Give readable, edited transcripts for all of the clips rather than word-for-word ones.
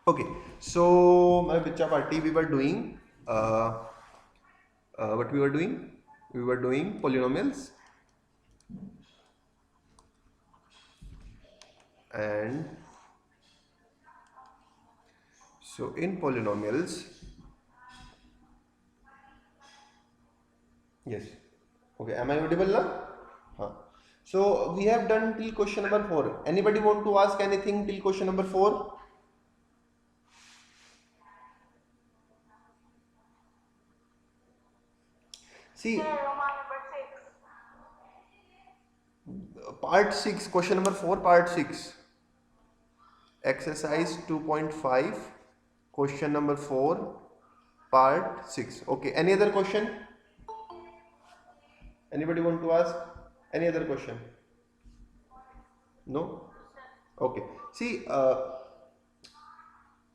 Okay, so my Bicha party, we were doing what we were doing? We were doing polynomials, and so in polynomials, yes. Okay, am I audible now? Huh. So we have done till question number 4. Anybody want to ask anything till question number 4? See, part 6, question number 4, part 6. Exercise 2.5, question number 4, part 6. Okay, any other question? Anybody want to ask any other question? No? Okay. See,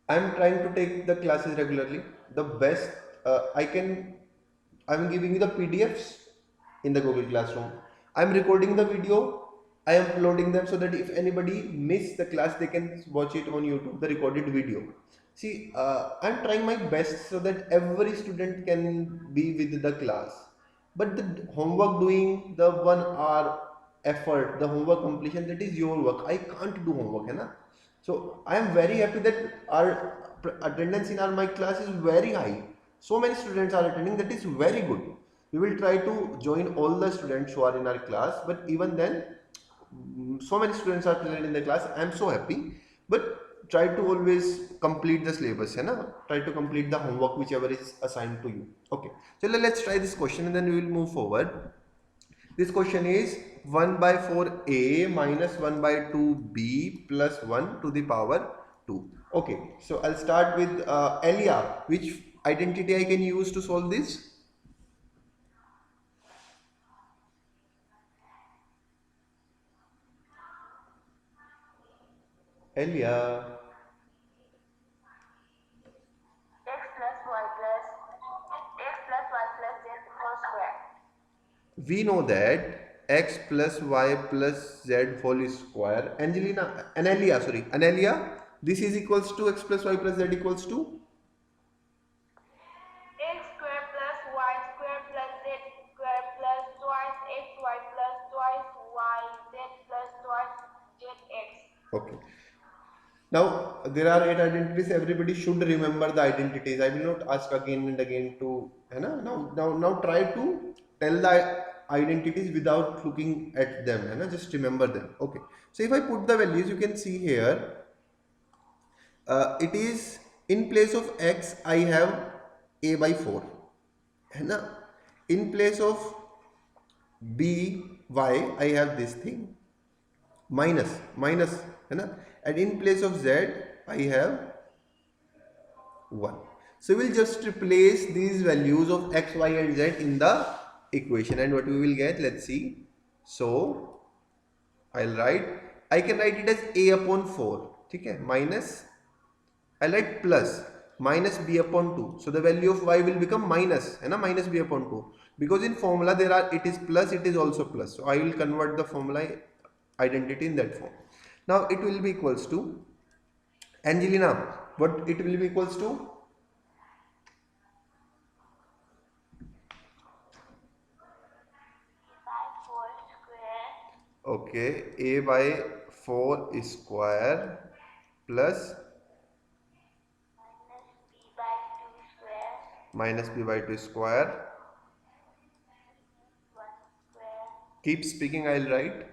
I'm trying to take the classes regularly. The best I'm giving you the PDFs in the Google Classroom. I'm recording the video. I am uploading them so that if anybody miss the class, they can watch it on YouTube, the recorded video. See, I'm trying my best so that every student can be with the class. But the homework doing, the 1 hour effort, the homework completion, that is your work. I can't do homework, है ना? So I am very happy that our attendance in my class is very high. So many students are attending, that is very good. We will try to join all the students who are in our class, but even then, so many students are present in the class. I am so happy. But try to always complete the syllabus, है ना? Try to complete the homework whichever is assigned to you. Okay. So let's try this question and then we will move forward. This question is 1 by 4a minus 1 by 2b plus 1 to the power 2. Okay, so I'll start with Elia. Which identity I can use to solve this? Elia. We know that x plus y plus z whole square. Anelia, this is equals to x plus y plus z equals to x square plus y square plus z square plus twice xy plus twice yz plus twice zx. okay. Now there are 8 identities. Everybody should remember the identities. I will not ask again and again to, है ना? Now try to tell the identities without looking at them, है ना? Just remember them. Okay. So if I put the values, you can see here. It is in place of x I have a by 4, है ना? In place of b y I have this thing minus, है ना? And in place of z I have 1. So we'll just replace these values of x, y and z in the equation, and what we will get, let's see. So I can write it as a upon 4, ठीक है, minus, I'll write plus minus b upon 2. So the value of y will become minus, है ना, minus b upon 2, because in formula there are, it is plus, it is also plus. So I will convert the formula identity in that form. Now it will be equals to, Angelina, what it will be equals to? Okay, a by 4 square plus minus b by 2 square. Keep speaking, I'll write.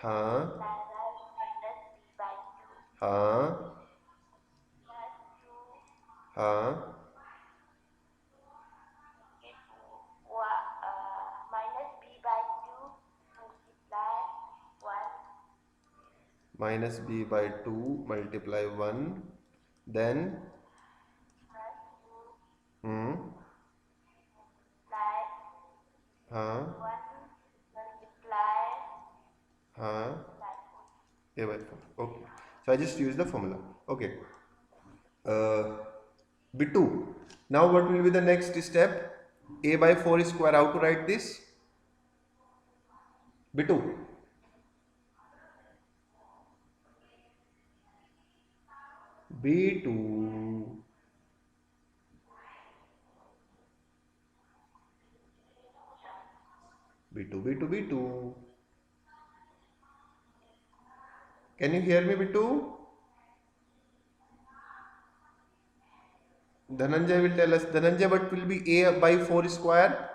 हाँ हाँ हाँ minus b by 2 multiply 1, then हाँ हाँ a by 4. Okay, so I just use the formula. Okay, b2. Now what will be the next step? A by 4 square. How to write this? Bittu B2 B2 B2 B2 Can you hear me, Bittu? Dhananjay will tell us. Dhananjay, what will be A by 4 square?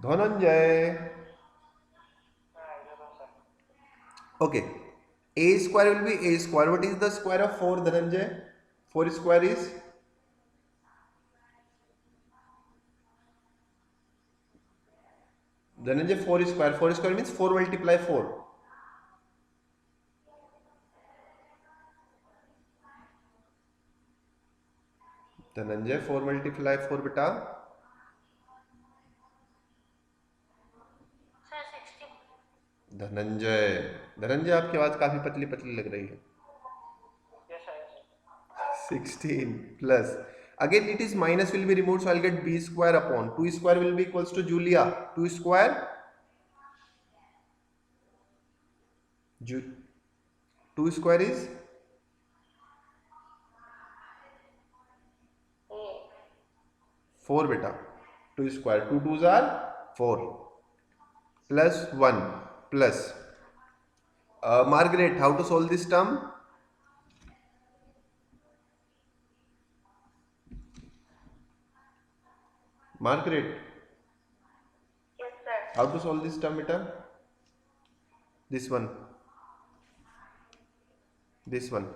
Dhananjay. Okay. A square will be A square. What is the square of 4, Dhananjay? 4 square is? Dhananjay, 4 square. 4 square means 4 multiply 4. Dhananjay, 4 multiply 4 beta. Sir, 16. Dhananjay Dhananjay आपकी आवाज काफी पतली पतली लग रही है. Yes, sir. 16 plus again it is minus will be removed, so I'll get b square upon 2 square will be equals to Julia 2 square 2 square is 4 beta 2 square 2 2s are 4 plus 1 plus Margaret, how to solve this term? Margaret, Yes, sir. how to solve this term beta? This one, this one.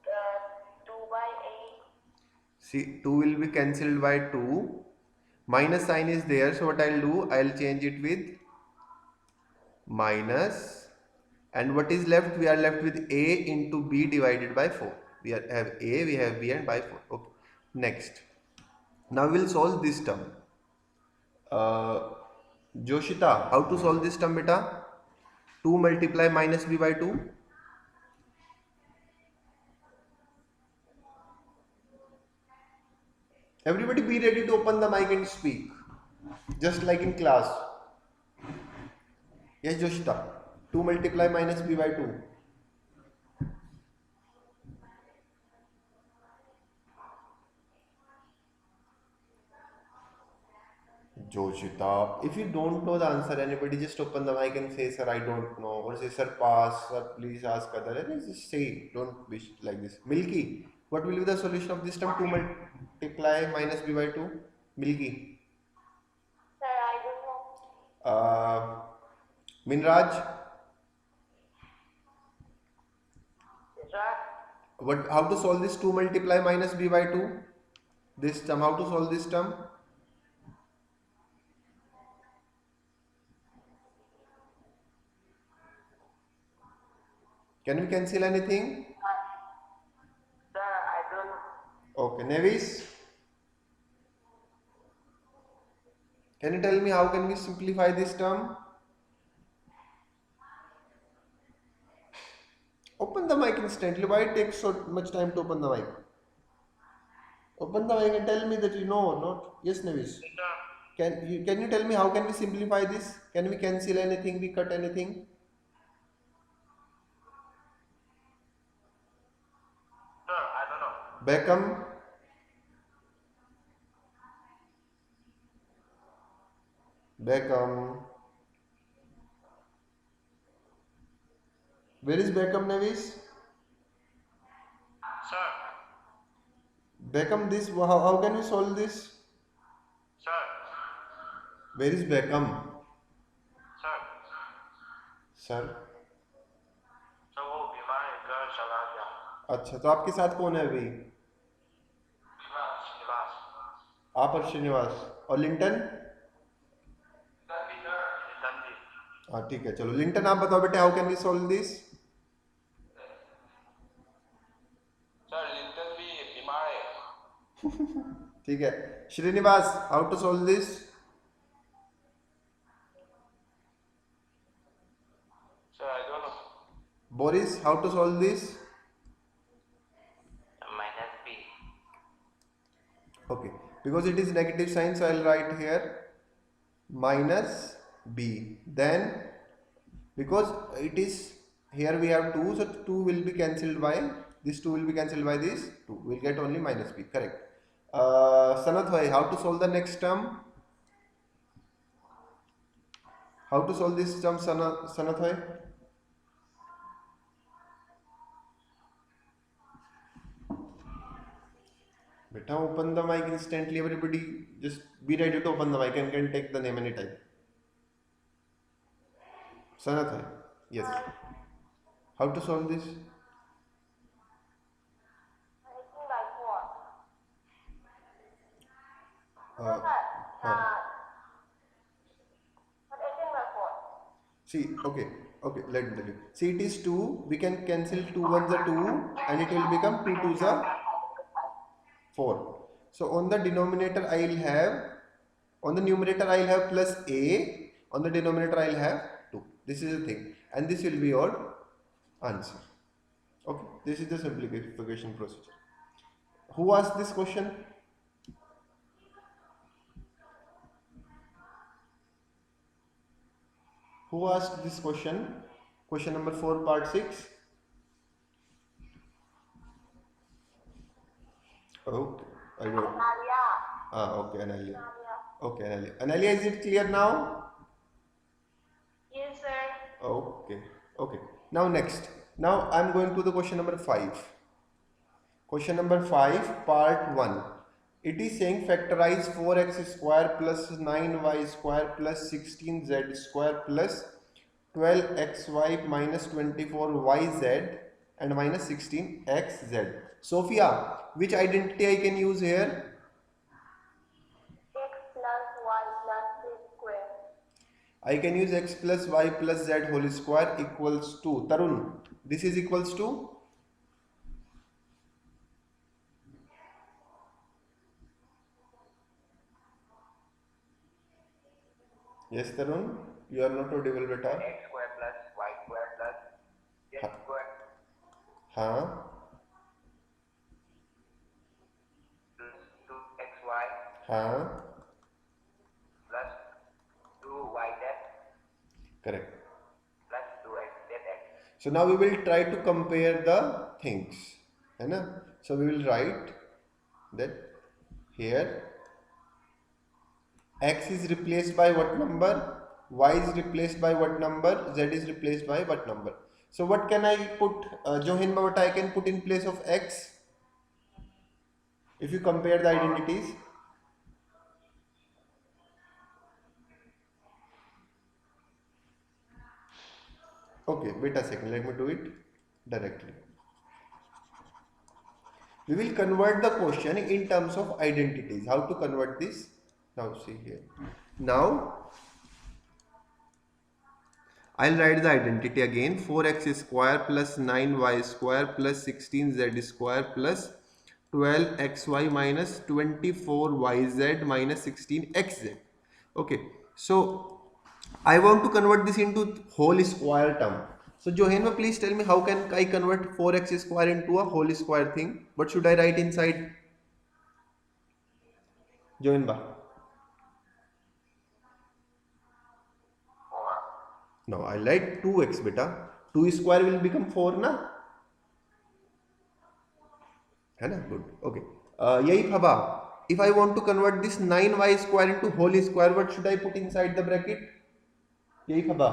Uh, 2 by 8. See, 2 will be cancelled by 2. Minus sign is there, so what I'll do, I'll change it with minus, and what is left? We are left with a into b divided by 4. We have a, we have b, and by 4. Okay. Next, now we'll solve this term. Joshita, how to solve this term, beta? 2 multiply minus b by 2. Everybody be ready to open the mic and speak, just like in class. Yes, Joshita. 2 multiply minus b by 2. Joshita, if you don't know the answer, anybody just open the mic and say, sir, I don't know. Or say, sir, pass, sir, please ask other. And just say, don't be like this. Milky, what will be the solution of this term? 2 multiply minus b by 2. Milky. Sir, I don't know. Minraj, Yes, sir. how to solve this 2 multiply minus b by 2? This term, how to solve this term? Can we cancel anything? Sir, I don't know. Okay, Nevis, can you tell me how can we simplify this term? Open the mic instantly. Why it takes so much time to open the mic? Open the mic and tell me that you know or not. Yes, Nevis. Can you tell me how can we simplify this? Can we cancel anything? We cut anything? Sir, I don't know. Beckham. Beckham. Where is Beckham, Nevis? Sir. Beckham, this how can we solve this? Sir. Where is Beckham? Sir. Sir sir वो बीमार है, घर चला गया. अच्छा, तो आपके साथ कौन है अभी? श्रीनिवास. आप और श्रीनिवास और लिंटन? नितिन जी. हाँ ठीक है, चलो लिंटन आप बताओ बेटे, how can we solve this? Sir Linton भी बीमार है. ठीक है, Srinivas how to solve this? Sir I don't know. Boris, how to solve this? minus b. Okay, because it is negative sign, so I'll write here minus b. Then because it is here we have 2, so 2 will be cancelled by this, 2 will be cancelled by this 2, we'll get only minus b. Correct. Sanath bhai, how to solve the next term? How to solve this term, Sanath bhai? Beta, open the mic instantly. Everybody, just be ready to open the mic and can take the name anytime. Sanath bhai, yes. How to solve this? Writing by 4. Uh, Sir, huh. but 18 by 4. See, okay, let me tell you. See, it is 2, we can cancel 2 ones are 2 and it will become 2 twos are 4. So on the denominator I will have, on the numerator I will have plus a, on the denominator I will have 2. This is the thing, and this will be your answer. Okay, this is the simplification procedure. Who asked this question? Who asked this question? Question number 4, part 6. Okay, I don't. Nadia. Okay, Analia. Nadia. Okay, Analia. Analia, is it clear now? Yes, sir. Okay. Now next. Now I'm going to the question number 5. Question number 5, part 1. It is saying factorize 4x square plus 9y square plus 16z square plus 12xy minus 24yz and minus 16xz. Sophia, which identity I can use here? X plus y plus z square. I can use x plus y plus z whole square equals to, Tarun, this is equals to? Yes, Tarun, you are not audible, beta. X square plus y square plus z square हाँ, plus 2xy हाँ, plus 2yz correct. plus 2xzx. So now we will try to compare the things, है ना? So we will write that here x is replaced by what number, y is replaced by what number, z is replaced by what number. So what can I put, Johinba, what I can put in place of x if you compare the identities? Okay, wait a second, let me do it directly. We will convert the question in terms of identities. How to convert this? Now see here. Now I'll write the identity again. 4x square plus 9y square plus 16z square plus 12xy minus 24yz minus 16xz. Okay, so I want to convert this into whole square term. So Johanna, please tell me how can I convert 4x square into a whole square thing? What should I write inside? Johanna. 4. No, I write 2x beta. 2 square will become 4 na? है ना? Good. Okay. यही फबा. If I want to convert this 9y square into whole square, what should I put inside the bracket? यही फबा.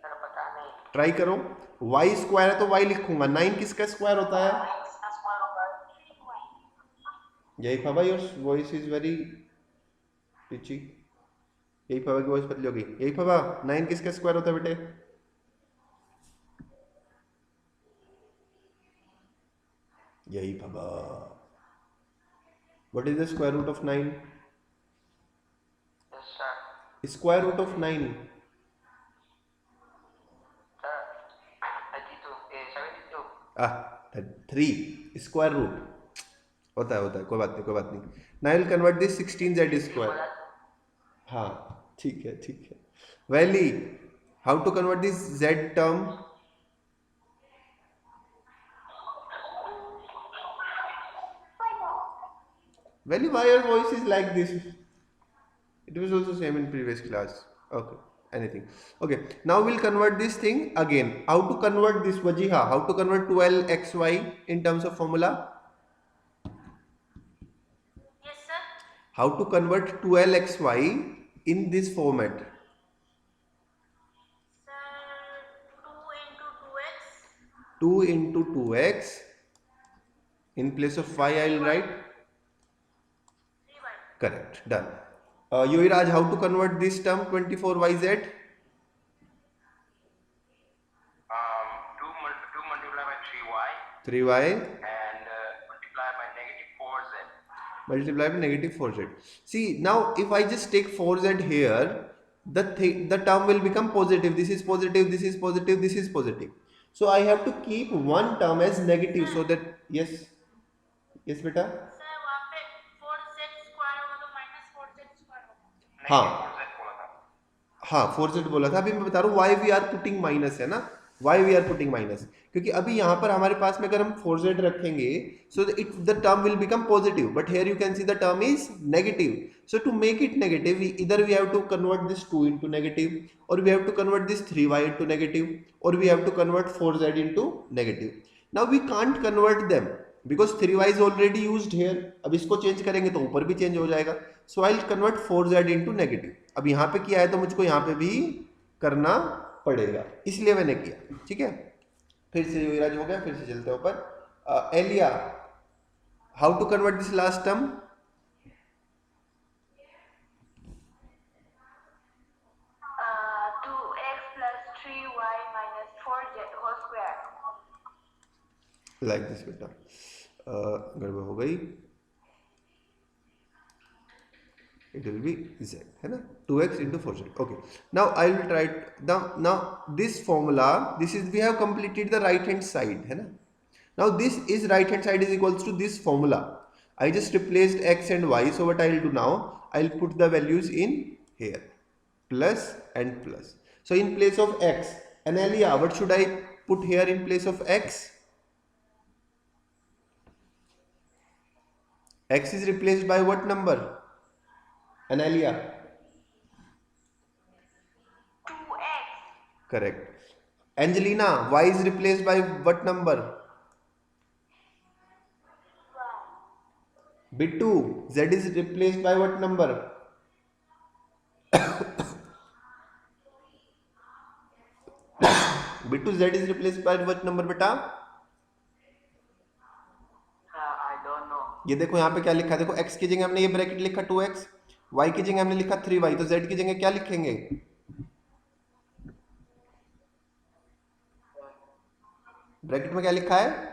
Sir पता नहीं. Try करो. y square है तो y लिखूंगा. 9 किसका स्क्वायर होता है? यही फबा. Your voice is very pitchy. यही फबा की वॉइस पतली होगी. यही फबा. 9 किसका स्क्वायर होता है बेटे? यही फबा. What is the square root of 9? Yes, sir. Square root of 9. Sir, 32. 72. 3 square root होता है. कोई बात नहीं. Now I will convert this 16z square. हाँ, ठीक है ठीक है। Valley, how to convert this z term? Valley, why your voice is like this? It was also same in previous class. Okay, anything. Okay, now we'll convert this thing again. How to convert this, Wajiha? How to convert 12xy in terms of formula? Yes, sir. How to convert 12xy in this format? Sir, 2 into 2x. 2 into 2x. In place of y, I'll write. 3y. Correct. Done. Yuviraj, how to convert this term 24yz? 2 multiplied by 3y 3y and multiplied by negative 4z. multiplied by negative 4z. See, now if I just take 4z here, the term will become positive. This is positive, this is positive, this is positive. So I have to keep one term as negative so that, yes, yes beta. Sir वहाँ पे 4z square होगा तो minus 4z square होगा। हाँ Negative 4z बोला था। हाँ 4z बोला था। अभी मैं बता रहा हूँ why we are putting minus, है ना, why we are putting minus, क्योंकि अभी यहाँ पर हमारे पास में अगर हम 4z रखेंगे so it the term will become positive, but here you can see the term is negative. So to make it negative, इधर we have to convert this 2 into नेगेटिव, और we have to convert this 3y into नेगेटिव, और we have to convert 4z into नेगेटिव. Now we can't convert them because 3y is already used here. अब इसको change करेंगे तो ऊपर भी चेंज हो जाएगा. So I will convert 4z into negative. अब यहाँ पे किया है तो मुझको यहाँ पे भी करना पड़ेगा, इसलिए मैंने किया. ठीक है, फिर से युवराज हो गया, फिर से चलते हैं ऊपर. Elia, how to convert this last term? Two x plus 3y minus 4z whole square. Like this बेटा. गड़बड़ हो गई. It will be z, है ना, 2x into 4z. Okay, now I will try now this formula, this is, we have completed the right hand side, है ना. Now this is right hand side is equals to this formula. I just replaced x and y, so what I will do now, I will put the values in here, plus and plus. So in place of x, Analia, what should I put here in place of x? X is replaced by what number? Analia? 2x. Correct. Angelina, y is replaced by what number? Bittu, z is replaced by what number? Bittu, z is replaced by what number beta? I don't know. ये देखो यहाँ पे क्या लिखा है, देखो x की जगह हमने ये ब्रैकेट लिखा 2x, y की जगह हमने लिखा 3y, तो z की जगह क्या लिखेंगे? ब्रैकेट में क्या लिखा है?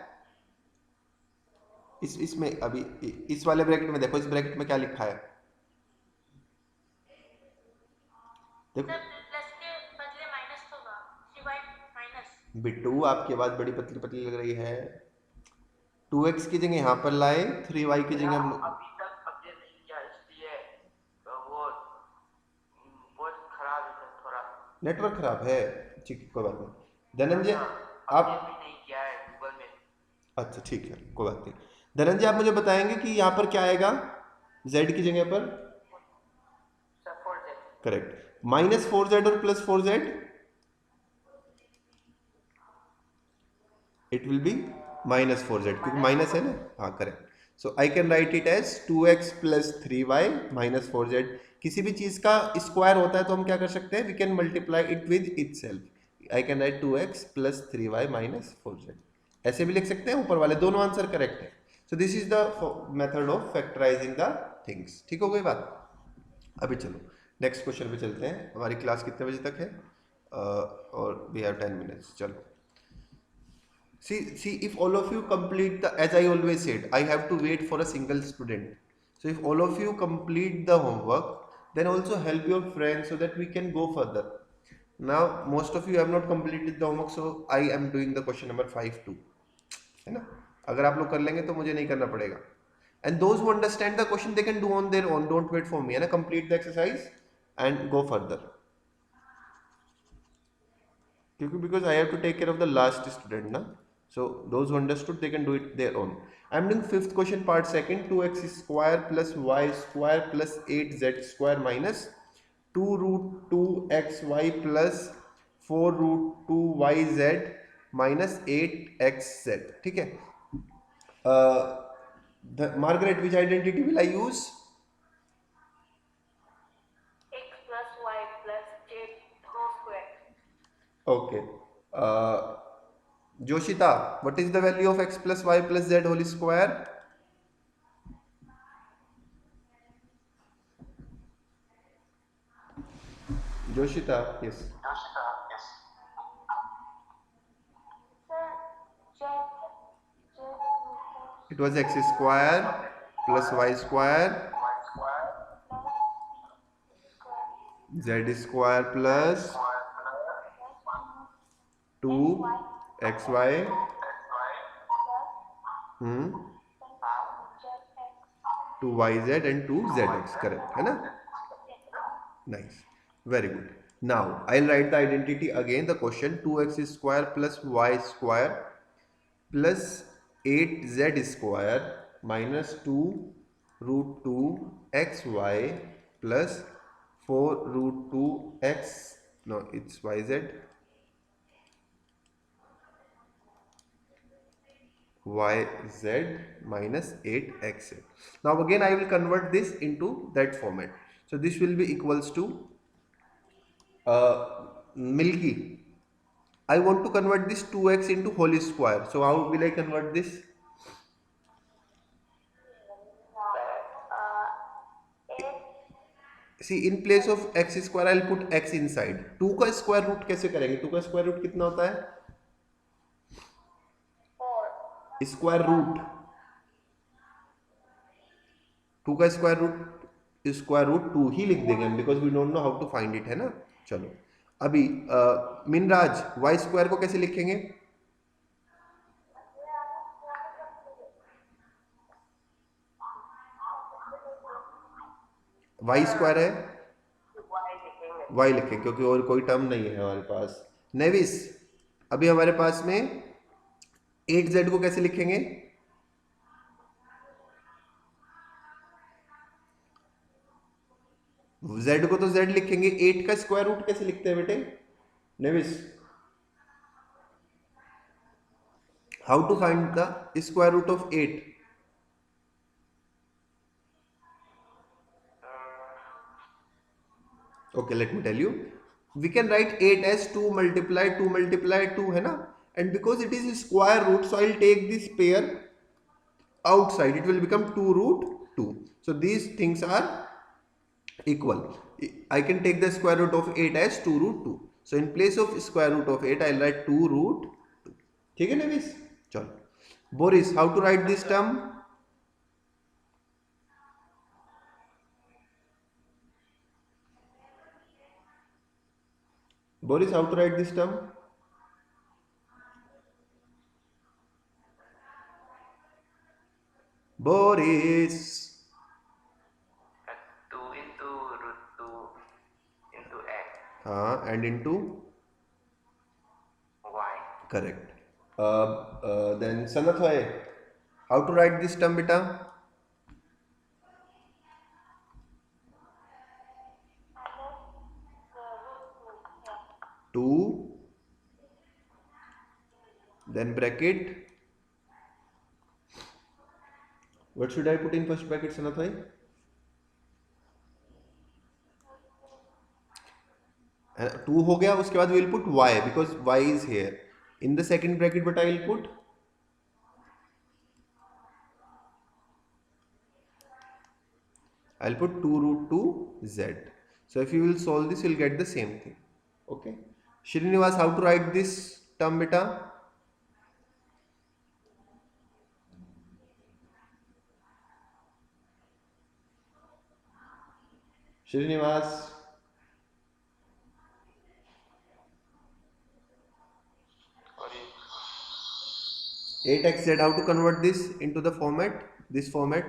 इसमें अभी इस वाले ब्रैकेट में देखो, इस ब्रैकेट में क्या लिखा है देखो. प्लस के बदले माइनस होगा, 3y माइनस. बिट्टू, आपकी आवाज बड़ी पतली पतली लग रही है. 2x की जगह यहाँ पर लाए, 3y की जगह हम अभी तक अपडेट नहीं किया इसलिए वो बहुत खराब है सर, थोड़ा नेटवर्क खराब है. ठीक है, कोई बात नहीं. धनंजय अपडेट आप, भी नहीं किया है गूगल में. अच्छा ठीक है, कोई बात नहीं. धनंजय आप मुझे बताएंगे कि यहाँ पर क्या आएगा z की जगह पर? Sir 4z. Correct. Minus 4z और plus 4z, it will be minus 4z, क्योंकि माइनस है ना. हाँ correct. So I can write it as 2x plus 3y minus 4z. किसी भी चीज का स्क्वायर होता है तो हम क्या कर सकते हैं, we can multiply it with itself. I can write 2x plus 3y minus 4z. ऐसे भी लिख सकते हैं, ऊपर वाले दोनों आंसर करेक्ट है. So this is the method of factorising the things. ठीक हो गई बात. अभी चलो नेक्स्ट क्वेश्चन पे चलते हैं. हमारी क्लास कितने बजे तक है? और वी हैव 10 मिनट्स. चलो. See, if all of you complete the, as I always said, I have to wait for a single student. So if all of you complete the homework, then also help your friends so that we can go further. Now, most of you have not completed the homework, so I am doing the question number 5 too. है ना? अगर आप लोग कर लेंगे तो मुझे नहीं करना पड़ेगा. And those who understand the question, they can do on their own. Don't wait for me. है ना? Complete the exercise and go further. Because I have to take care of the last student, na? So those who understood, they can do it their own. I'm doing fifth question part second. 2x square plus y square plus 8z square minus 2 root 2xy plus 4 root 2yz minus 8xz. ठीक है? Margaret, which identity will I use? x plus y plus z whole square. Okay. Joshita, what is the value of x plus y plus z whole square? Joshita, yes. Sir, z It was x square plus y square z square plus 2xy hmm, 2yz and 2zx, correct, है ना? Nice, very good. Now I'll write the identity again. The question 2x square plus y square plus 8z square minus 2 root 2 xy plus 4 root 2 x, no, it's yz, yz minus 8x. Now again I will convert this into that format. So this will be equals to Milky. I want to convert this 2x into whole square. So how will I convert this? See, in place of x square I'll put x inside. 2 का square root कैसे करेंगे? 2 का square root कितना होता है? 4. Square root 2 का square root 2 ही लिख देंगे हम, because we don't know how to find it, है ना? चलो अभी मिनराज वाई स्क्वायर को कैसे लिखेंगे? वाई स्क्वायर है, वाई लिखेंगे क्योंकि और कोई टर्म नहीं है हमारे पास. नेविस, अभी हमारे पास में 8z को कैसे लिखेंगे? z को तो z लिखेंगे, 8 का स्क्वायर रूट कैसे लिखते हैं बेटे? नेविस, how to find the square root of 8? Okay, let me tell you. We can write 8 as 2 multiply 2 multiply 2, है ना? And because it is square root, so I'll take this pair outside. It will become 2 root 2. So these things are equal. I can take the square root of 8 as 2 root 2. So in place of square root of 8, I'll write 2 root 2. ठीक है नेविस? चलो. Boris, how to write this term? Boris, how to write this term? Boris. 2 into root 2 into x. And into Y. correct. Then Sanat bhai, how to write this term beta? Two, then bracket. What should I put in first bracket, Sanat bhai? Two हो गया, उसके बाद we'll put y because y is here. In the second bracket, what I will put? I'll put 2 root 2 z. So if you will solve this, you'll get the same thing. Okay. Srinivas, how to write this term beta? Srinivas. 8xz, how to convert this into the format? This format?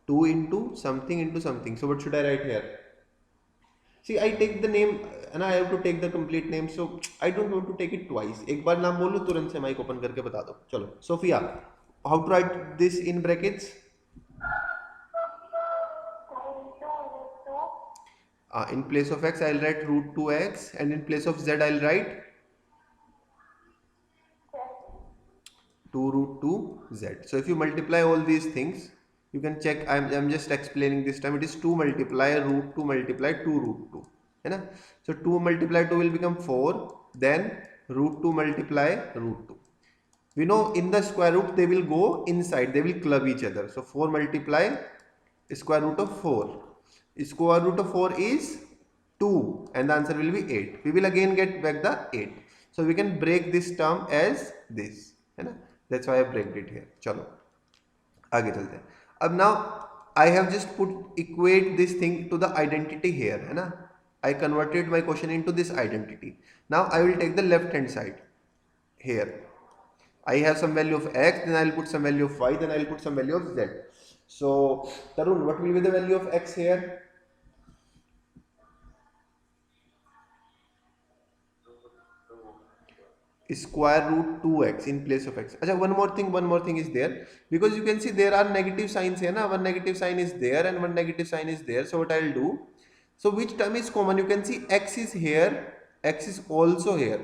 2 into something. So what should I write here? See, I take the name and I have to take the complete name, so I don't want to take it twice. एक बार नाम बोलो तुरंत से mic open करके बता दो. चलो Sophia, how to write this in brackets? In place of x I'll write root 2x, and in place of z I'll write 2 root 2 z. So if you multiply all these things, you can check. I'm just explaining this time. It is 2 multiply root 2 multiply 2 root 2, है ना? So 2 multiply 2 will become 4. Then root 2 multiply root 2. We know in the square root they will go inside. They will club each other. So 4 multiply square root of 4. Square root of 4 is 2, and the answer will be 8. We will again get back the 8. So we can break this term as this, है ना? That's why I break it here. चलो आगे चलते हैं. अब now I have just put equate this thing to the identity here, है ना? I converted my question into this identity. Now I will take the left hand side here. I have some value of x, then I will put some value of y, then I will put some value of z. So Tarun, what will be the value of x here? Square root 2x in place of x. Achha, one more thing is there, because you can see there are negative signs here, na? One negative sign is there and one negative sign is there. So what I will do? So which term is common? You can see x is here, x is also here.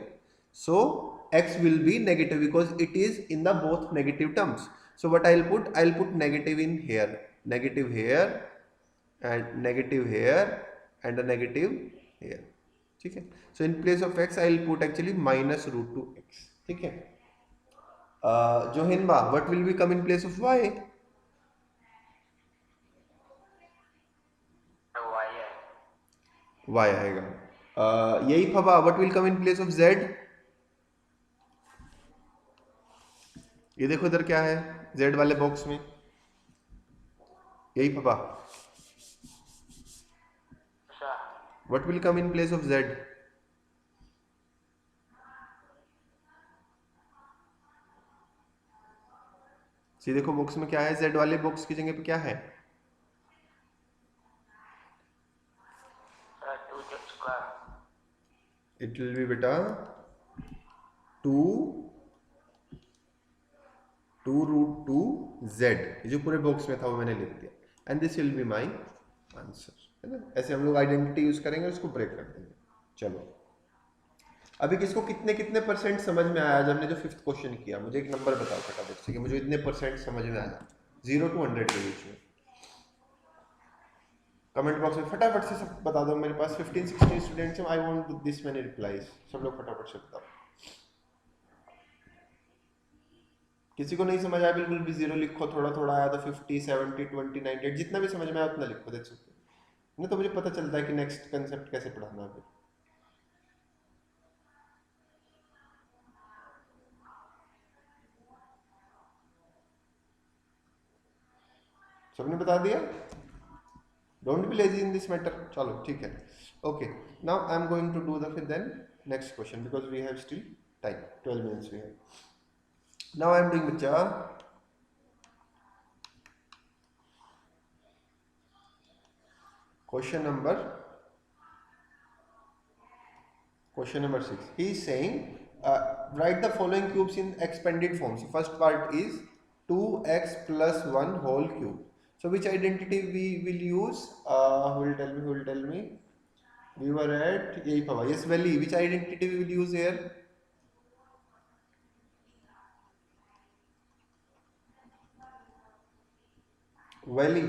So x will be negative because it is in the both negative terms. So what I will put? I will put negative in here, negative here, and negative here, and a negative here. ठीक है. So in place of x I will put actually minus root 2x. ठीक है. Johinba, what will be come in place of y? Y आएगा. यही फबा, what will come in place of z? ये देखो इधर क्या है z वाले बॉक्स में, यही फबा. What will come in place of z? सी देखो बॉक्स में क्या है, z वाले बॉक्स की जगह पे क्या है? It will be beta 2 root 2 z. ये जो पूरे बॉक्स में था वो मैंने लिख दिया. And this will be my answer, है ना? ऐसे हम लोग आइडेंटिटी यूज करेंगे, उसको ब्रेक कर देंगे. चलो अभी किसको कितने कितने परसेंट समझ में आया? जब हमने जो 5th क्वेश्चन किया, मुझे एक नंबर बताओ फटाफट से कि मुझे इतने परसेंट समझ में आया, 0 to 100 के बीच में. कमेंट बॉक्स में फटाफट से सब बता दो. मेरे पास 15-16 स्टूडेंट्स हैं. I want this many replies. सब लोग फटाफट से बताओ. किसी को नहीं समझ आया बिल्कुल भी 0 लिखो. थोड़ा थोड़ा आया तो 50, 70, 20, 98 जितना भी समझ में आया उतना लिखो. देख सकते नहीं तो मुझे पता चलता है कि नेक्स्ट कंसेप्ट कैसे पढ़ाना है. सबने बता दिया. Don't be lazy in this matter. चलो ठीक है. Okay, now I am going to do the फिर then next question because we have still time. 12 minutes we have. Now I am doing bachcha question number 6. He is saying write the following cubes in expanded form. So first part is 2x plus 1 whole cube. So which identity we will use? Who will tell me? We were at यही पावा. Yes, Valley. Which identity we will use here? Valley.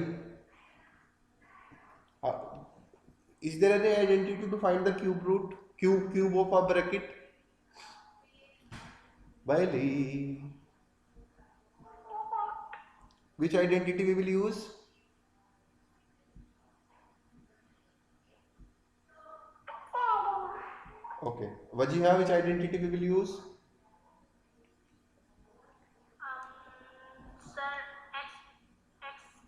Is there any identity to find the cube root? Cube of a bracket? Valley. Which identity we will use? Okay. Wajiha, which identity we will use? Sir, x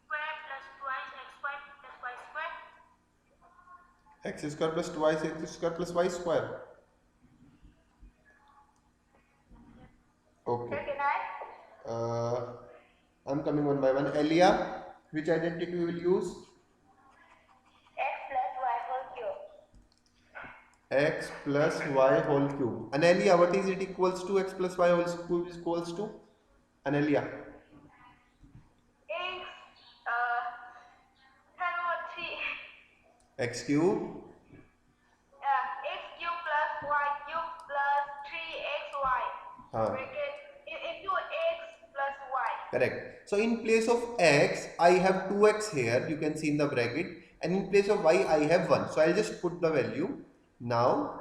square plus twice x square plus y square. X square plus twice x square plus y square. Okay. Sir, can I? I'm coming one by one. Elia, Which identity we will use? X plus y whole cube. X plus y whole cube. Anelia, what is it equals to? X plus y whole cube is equals to? Anelia. X, 3. X cube. X cube plus y cube plus 3xy. Huh. Bracket into x plus y. Correct. So in place of x, I have 2x here. You can see in the bracket. And in place of y, I have 1. So I'll just put the value. Now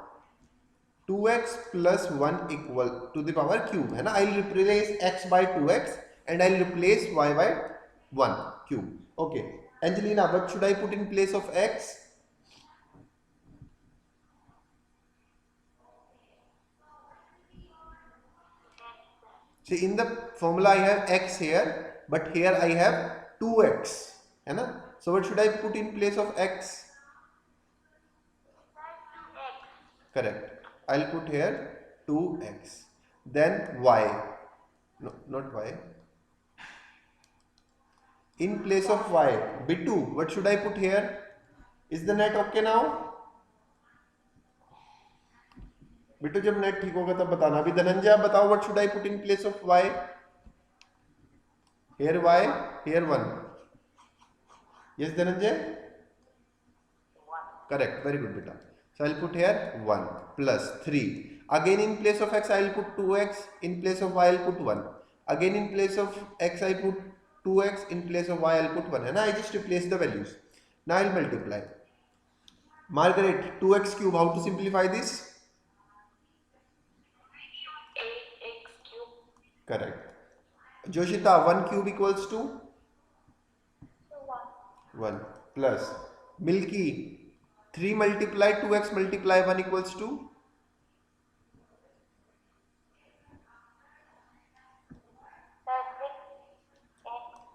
2x plus 1 equal to the power cube. And I'll replace x by 2x and I'll replace y by 1 cube. Okay. Angelina, what should I put in place of x? See, in the formula I have x here, but here I have 2x. So what should I put in place of x? Correct. I'll put here 2x. Then y. No, not y. In place of y, B2, what should I put here? Is the net okay now? बेटू जब net ठीक होगा तब बताना. अभी धनंजय आप बताओ, what should I put in place of y? Here y, here 1. Yes Dhananjay? 1. Correct, very good beta. So I'll put here 1 plus 3. Again in place of x I'll put 2x, in place of y I'll put 1. Again in place of x I put 2x, in place of y I'll put 1. And I just replace the values. Now I'll multiply. Margaret, 2x cube, how to simplify this? 8x cube. Correct. Joshita, 1 cube equals to? 1 plus Milky, 3 multiply 2x multiply 1 equals to?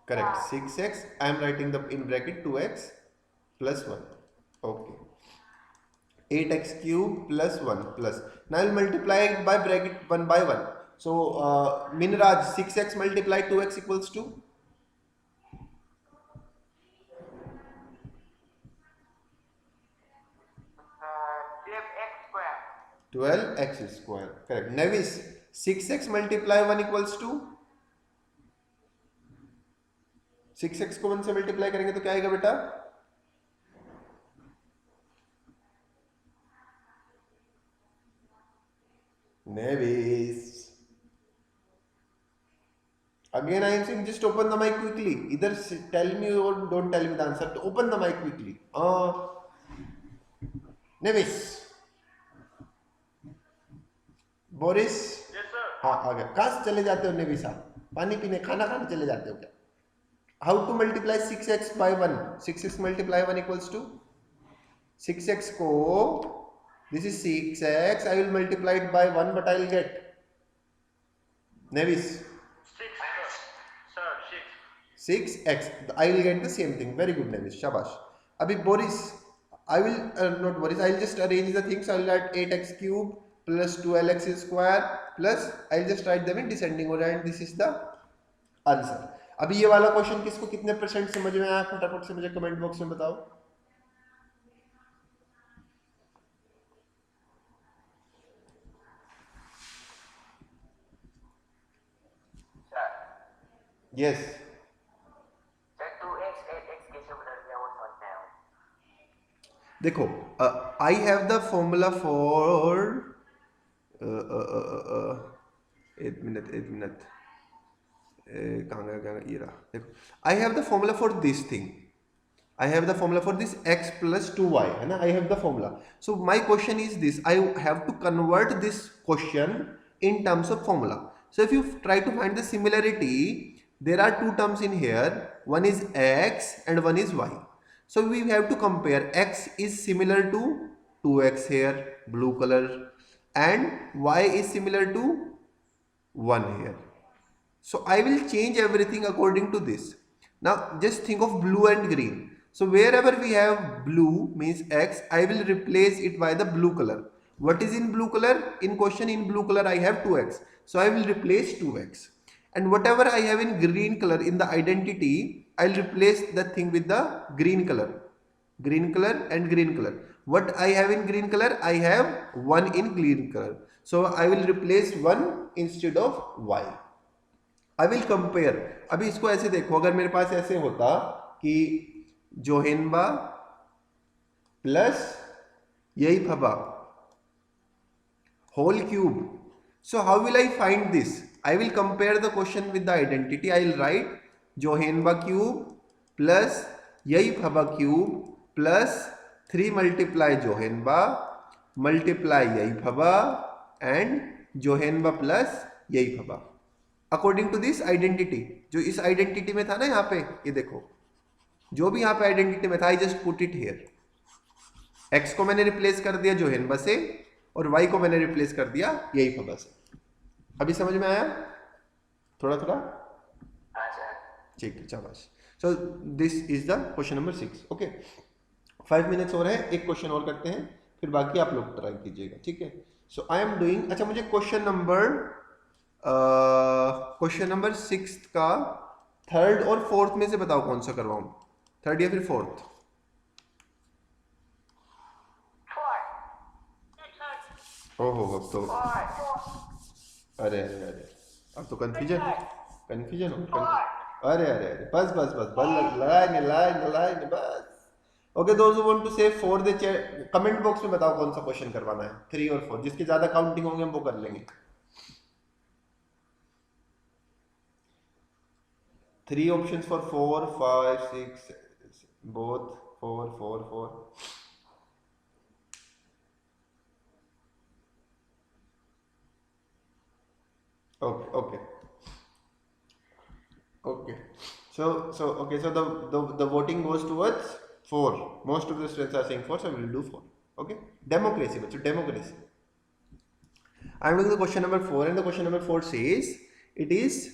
Correct, 6x. I am writing the in bracket 2x plus 1. Okay. 8x cube plus 1 plus. Now I will multiply it by bracket 1 by 1. So Minraj, 6x multiply 2x equals to? 12x square. Correct. Nevis, 6x multiply 1 equals to? 6x को 1 से multiply करेंगे तो क्या आएगा बेटा? Nevis. Again I am saying just open the mic quickly. Either tell me or don't tell me the answer. To open the mic quickly. Nevis. Boris. Yes, sir. हाँ आ गया. कहाँ से चले जाते हो नेविस आप? पानी पीने, खाना खाने चले जाते हो क्या? How to multiply 6x by 1? 6x multiply 1 equals to? 6x को, this is 6x, I will multiply it by 1 but I will get? Nevis. 6, sir. 6x. I will get the same thing. Very good Nevis. Shabash. Abhi Boris, I will, not Boris, I will just arrange the things. I will write 8x cube plus 12x square plus, I will just write them in descending order and this is the answer. अभी ये वाला question किसको कितने percent समझ में आया, फटाफट से मुझे कमेंट बॉक्स में बताओ. Sir. Yes. Sir, 2x, 8x कैसे बदल गया वो समझते हैं. देखो, I have the formula for 8 minute. I have the formula for this thing. I have the formula for this x plus 2y. I have the formula. So my question is this. I have to convert this question in terms of formula. So if you try to find the similarity, there are two terms in here. One is x and one is y. So we have to compare. X is similar to 2x here, blue color, and y is similar to 1 here. So I will change everything according to this. Now just think of blue and green. So wherever we have blue means x, I will replace it by the blue color. What is in blue color? In question in blue color I have 2x. So I will replace 2x. And whatever I have in green color in the identity, I'll replace the thing with the green color and green color. What I have in green color? I have 1 in green color, so I will replace 1 instead of y. I will compare. अभी इसको ऐसे देखो, अगर मेरे पास ऐसे होता कि जोहेनबा plus यही फबा whole cube, so how will I find this? I will compare the question with the identity. I will write जोहेनबा cube plus यही फबा cube plus 3 multiply जोहेनबा multiply यही फबा and जोहेनबा plus यही फबा अकॉर्डिंग टू दिस आइडेंटिटी. जो इस identity में था ना यहाँ पे, ये देखो जो भी यहाँ पे आइडेंटिटी में था, I just put it here. x को मैंने रिप्लेस कर दिया जोहेनबा से और y को मैंने रिप्लेस कर दिया यही फबा से. अभी समझ में आया थोड़ा थोड़ा? ठीक है, शाबाश. So this is the question number 6. Okay, 5 minutes और है, एक क्वेश्चन और करते हैं, फिर बाकी आप लोग ट्राई कीजिएगा. ठीक है, सो आई एम डूइंग. अच्छा, मुझे क्वेश्चन नंबर 6 का थर्ड और फोर्थ में से बताओ कौन सा करवाऊं, थर्ड या फिर फोर्थ? ओहो, अब तो अरे अरे अरे, अब तो कंफ्यूजन हो. अरे अरे अरे, बस बस बस बस लाएंगे बस. Okay, those who want to say 4 they comment box में बताओ कौन सा क्वेश्चन करवाना है, 3 और 4. जिसके ज्यादा काउंटिंग होंगे हम वो कर लेंगे. 3 options for 4, 5, 6, both 4, 4, 4. Okay. So the voting goes towards 4. Most of the students are saying 4, so we will do 4. Okay, democracy, बच्चों, democracy. I am doing the question number 4, and the question number 4 says it is.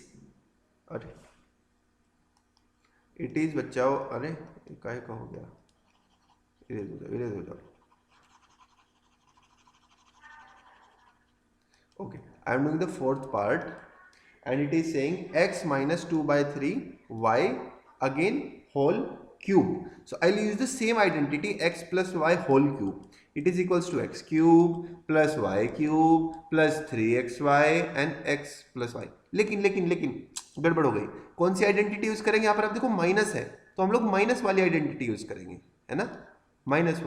It is बच्चाओ, अरे काहे का हो गया, erase हो जाओ. Okay, I am doing the fourth part and it is saying x minus 2/3 y again whole cube. So I'll use the same identity, x plus y whole cube. It is equals to x cube plus y cube plus 3xy and x plus y. लेकिन गड़बड़ हो गई. कौन सी identity use करेंगे? यहाँ पर आप देखो माइनस है, तो हम लोग माइनस वाली आइडेंटिटी यूज करेंगे, है ना? माइनस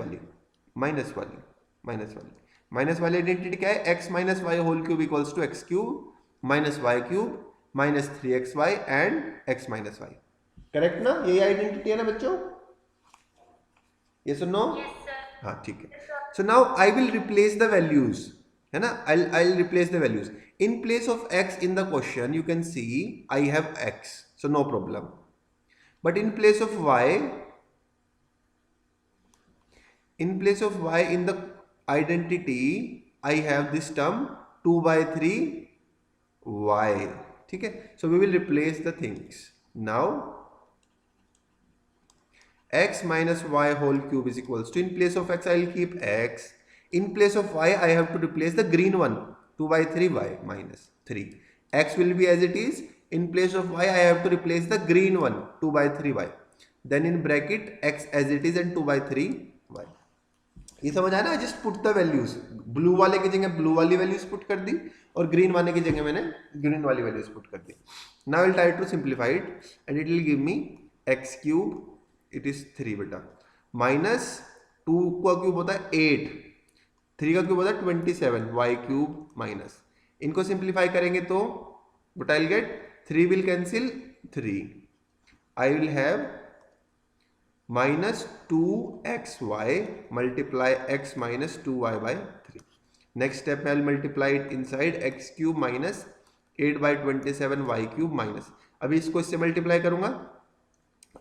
वाली आइडेंटिटी क्या है? x minus y whole cube equals to x cube minus y cube minus 3xy and x minus y. Correct ना? यही आइडेंटिटी है ना बच्चों? यस और नो? हाँ, ठीक है. So now I will replace the values, है ना? I'll replace the values. In place of x in the question, you can see I have x, so no problem. But in place of y in the identity, I have this term 2/3 y. ठीक है? So we will replace the things. Now x minus y whole cube is equals to, in place of x I will keep x. In place of y, I have to replace the green one, 2/3 y minus 3. X will be as it is. In place of y, I have to replace the green one, 2/3 y. Then in bracket, x as it is and 2/3 y. ये समझ आया ना? Just put the values. Blue वाले की जगह blue वाली values put कर दी और ग्रीन वाले की जगह मैंने ग्रीन वाली वैल्यूज पुट कर दी. Now I will try to simplify it and it will give me x cube, it is 3 बेटा, माइनस 2 का क्यूब होता है 8, 3 का क्यूब होता है 27, y क्यूब माइनस. इनको सिंप्लीफाई करेंगे तो what I'll get, 3 will cancel 3. I will have minus 2xy multiply x minus 2y by 3. Next step I'll multiply it inside x cube minus 8 by 27 y cube minus. अभी इसको इससे multiply करूंगा,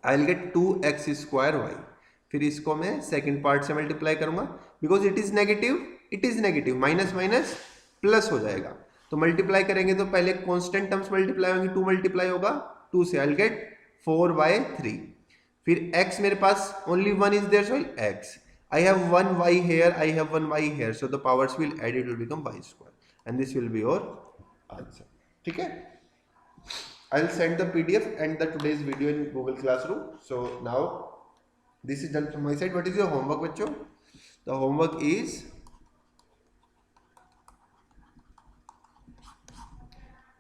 I'll get 2x square y. फिर इसको मैं second part से multiply करूंगा, because it is negative, minus minus plus हो जाएगा. तो मल्टीप्लाई करेंगे तो पहले कांस्टेंट टर्म्स मल्टीप्लाई होंगे, 2 मल्टीप्लाई होगा 2 से, आई विल गेट 4/3. फिर x मेरे पास only 1 is there, so x. I have 1 y here, I have 1 y here, so the powers will add, it will become y square, and this will be your answer. ठीक है? I'll send the PDF and the today's video in Google Classroom. So now this is done from my side. What is your homework, बच्चों? The homework is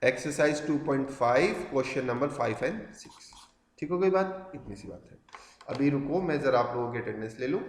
exercise 2.5 question number 5 and 6. ठीक हो गई बात? इतनी सी बात है. अभी रुको, मैं जरा आप लोगों की अटेंडेंस ले लूँ.